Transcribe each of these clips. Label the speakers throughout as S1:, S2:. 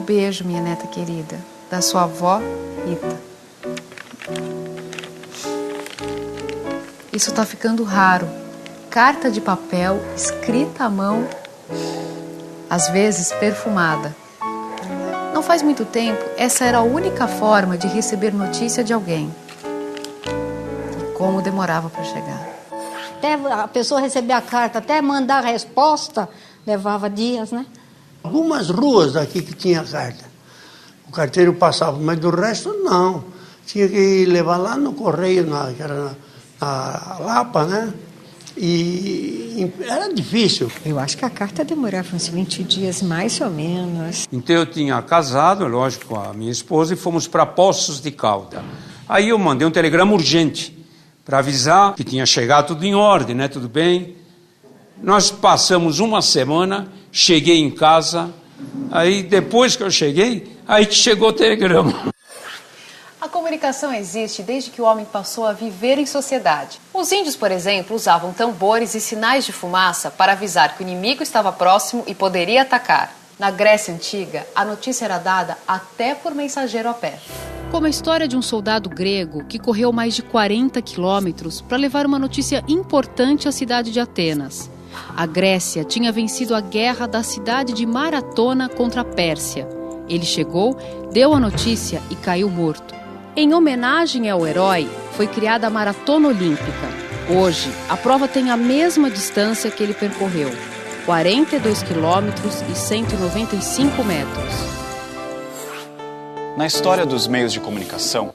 S1: beijo, minha neta querida, da sua avó Rita. Isso tá ficando raro. Carta de papel, escrita à mão, às vezes perfumada. Não faz muito tempo, essa era a única forma de receber notícia de alguém. E como demorava para chegar.
S2: Até a pessoa receber a carta, até mandar a resposta, levava dias, né?
S3: Algumas ruas aqui que tinha carta. O carteiro passava, mas do resto não. Tinha que levar lá no correio, que era na Lapa, né? E era difícil.
S4: Eu acho que a carta demorava uns 20 dias, mais ou menos.
S5: Então eu tinha casado, lógico, com a minha esposa e fomos para Poços de Caldas. Aí eu mandei um telegrama urgente para avisar que tinha chegado tudo em ordem, né? Tudo bem. Nós passamos uma semana, cheguei em casa, aí depois que eu cheguei, aí que chegou o telegrama.
S1: A comunicação existe desde que o homem passou a viver em sociedade. Os índios, por exemplo, usavam tambores e sinais de fumaça para avisar que o inimigo estava próximo e poderia atacar. Na Grécia Antiga, a notícia era dada até por mensageiro a pé. Como a história de um soldado grego que correu mais de 40 quilômetros para levar uma notícia importante à cidade de Atenas. A Grécia tinha vencido a guerra da cidade de Maratona contra a Pérsia. Ele chegou, deu a notícia e caiu morto. Em homenagem ao herói, foi criada a Maratona Olímpica. Hoje, a prova tem a mesma distância que ele percorreu, 42 quilômetros e 195 metros.
S6: Na história dos meios de comunicação,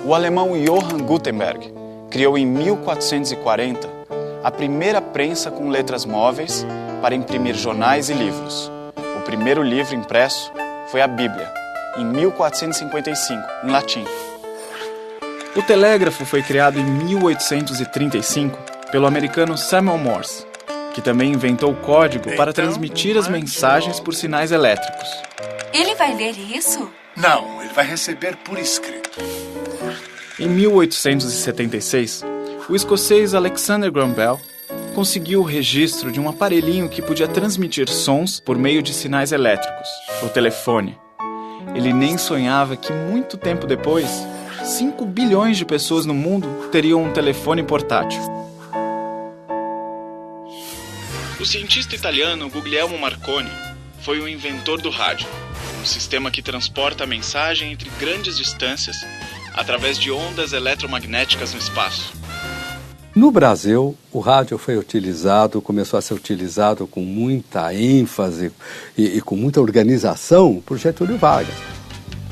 S6: o alemão Johann Gutenberg criou em 1440 a primeira prensa com letras móveis para imprimir jornais e livros. O primeiro livro impresso foi a Bíblia, em 1455, em latim. O telégrafo foi criado em 1835 pelo americano Samuel Morse, que também inventou o código para transmitir as mensagens por sinais elétricos.
S7: Ele vai ler isso?
S8: Não, ele vai receber por escrito.
S6: Em 1876, o escocês Alexander Graham Bell conseguiu o registro de um aparelhinho que podia transmitir sons por meio de sinais elétricos, o telefone. Ele nem sonhava que muito tempo depois, 5 bilhões de pessoas no mundo teriam um telefone portátil. O cientista italiano Guglielmo Marconi foi o inventor do rádio, um sistema que transporta a mensagem entre grandes distâncias através de ondas eletromagnéticas no espaço.
S9: No Brasil, o rádio começou a ser utilizado com muita ênfase e com muita organização por Getúlio Vargas,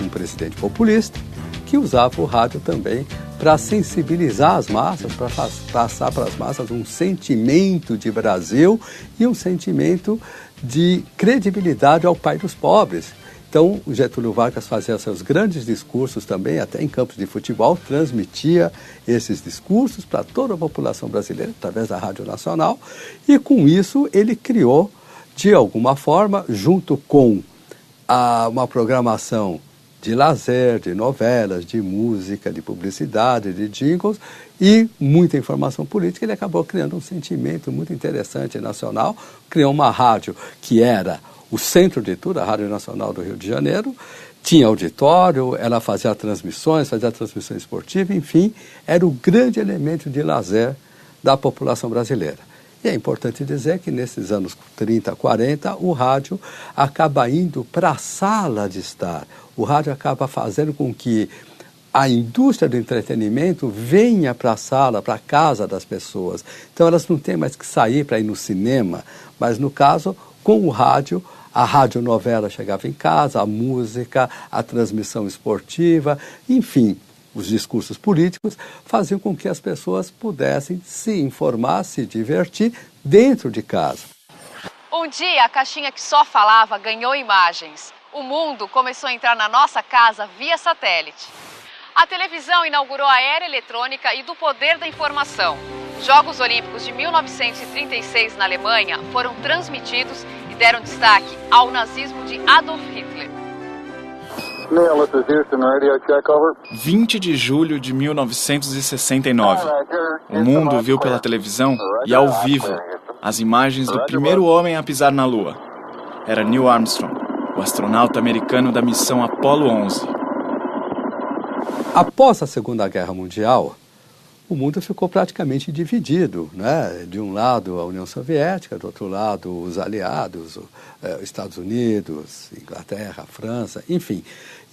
S9: um presidente populista que usava o rádio também para sensibilizar as massas, para passar para as massas um sentimento de Brasil e um sentimento de credibilidade ao pai dos pobres. Então, o Getúlio Vargas fazia seus grandes discursos também, até em campos de futebol, transmitia esses discursos para toda a população brasileira, através da Rádio Nacional, e com isso ele criou, de alguma forma, junto com uma programação de lazer, de novelas, de música, de publicidade, de jingles e muita informação política, ele acabou criando um sentimento muito interessante nacional, criou uma rádio que era o centro de tudo, a Rádio Nacional do Rio de Janeiro, tinha auditório, ela fazia transmissões esportivas, enfim, era o grande elemento de lazer da população brasileira. E é importante dizer que nesses anos 30, 40, o rádio acaba indo para a sala de estar. O rádio acaba fazendo com que a indústria do entretenimento venha para a sala, para a casa das pessoas. Então elas não têm mais que sair para ir no cinema, mas no caso, com o rádio, a radionovela chegava em casa, a música, a transmissão esportiva, enfim, os discursos políticos faziam com que as pessoas pudessem se informar, se divertir dentro de casa.
S1: Um dia, a caixinha que só falava ganhou imagens. O mundo começou a entrar na nossa casa via satélite. A televisão inaugurou a era eletrônica e do poder da informação. Jogos Olímpicos de 1936 na Alemanha foram transmitidos e deram destaque ao nazismo de Adolf Hitler.
S6: 20 de julho de 1969. O mundo viu pela televisão e ao vivo as imagens do primeiro homem a pisar na Lua. Era Neil Armstrong, o astronauta americano da missão Apollo 11.
S9: Após a Segunda Guerra Mundial, o mundo ficou praticamente dividido, né? De um lado a União Soviética, do outro lado os aliados, Estados Unidos, Inglaterra, França, enfim.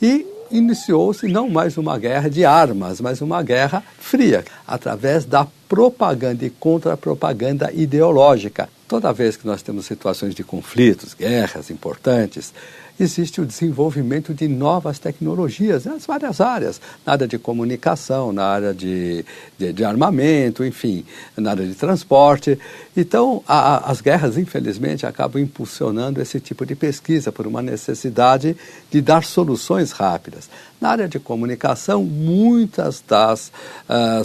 S9: E iniciou-se não mais uma guerra de armas, mas uma guerra fria, através da propaganda e contra-propaganda ideológica. Toda vez que nós temos situações de conflitos, guerras importantes, existe o desenvolvimento de novas tecnologias nas várias áreas, na área de comunicação, na área de armamento, enfim, na área de transporte. Então, as guerras, infelizmente, acabam impulsionando esse tipo de pesquisa por uma necessidade de dar soluções rápidas. Na área de comunicação, muitas das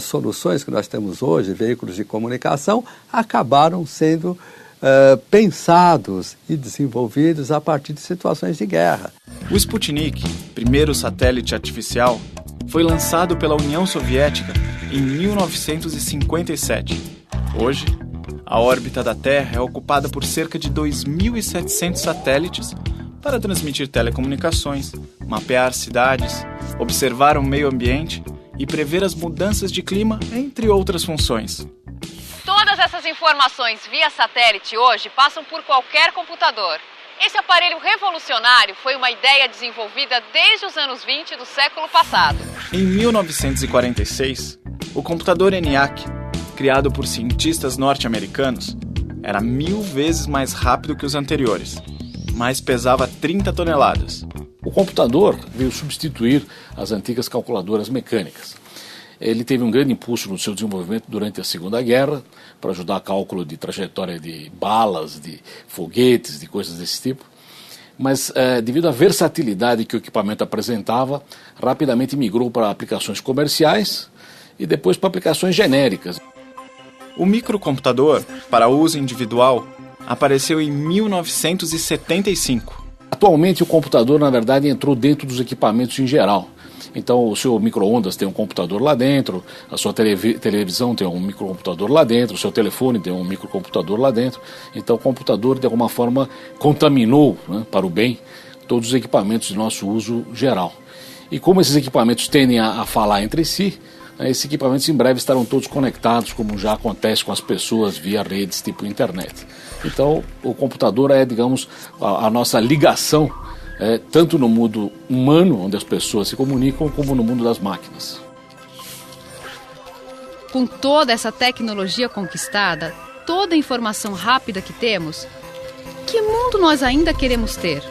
S9: soluções que nós temos hoje, veículos de comunicação, acabaram sendo pensados e desenvolvidos a partir de situações de guerra.
S6: O Sputnik, primeiro satélite artificial, foi lançado pela União Soviética em 1957. Hoje, a órbita da Terra é ocupada por cerca de 2.700 satélites para transmitir telecomunicações, mapear cidades, observar o meio ambiente e prever as mudanças de clima, entre outras funções.
S1: Todas essas informações via satélite hoje passam por qualquer computador. Esse aparelho revolucionário foi uma ideia desenvolvida desde os anos 20 do século passado.
S6: Em 1946, o computador ENIAC, criado por cientistas norte-americanos, era 1000 vezes mais rápido que os anteriores, mas pesava 30 toneladas.
S10: O computador veio substituir as antigas calculadoras mecânicas. Ele teve um grande impulso no seu desenvolvimento durante a Segunda Guerra, para ajudar a cálculo de trajetória de balas, de foguetes, de coisas desse tipo. Mas, devido à versatilidade que o equipamento apresentava, rapidamente migrou para aplicações comerciais e depois para aplicações genéricas.
S6: O microcomputador, para uso individual, apareceu em 1975.
S10: Atualmente, o computador, na verdade, entrou dentro dos equipamentos em geral. Então, o seu micro-ondas tem um computador lá dentro, a sua televisão tem um microcomputador lá dentro, o seu telefone tem um microcomputador lá dentro. Então, o computador, de alguma forma, contaminou, né, para o bem, todos os equipamentos de nosso uso geral. E como esses equipamentos tendem a falar entre si, esses equipamentos em breve estarão todos conectados, como já acontece com as pessoas via redes tipo internet. Então, o computador é, digamos, a nossa ligação, tanto no mundo humano, onde as pessoas se comunicam, como no mundo das máquinas.
S1: Com toda essa tecnologia conquistada, toda a informação rápida que temos, que mundo nós ainda queremos ter?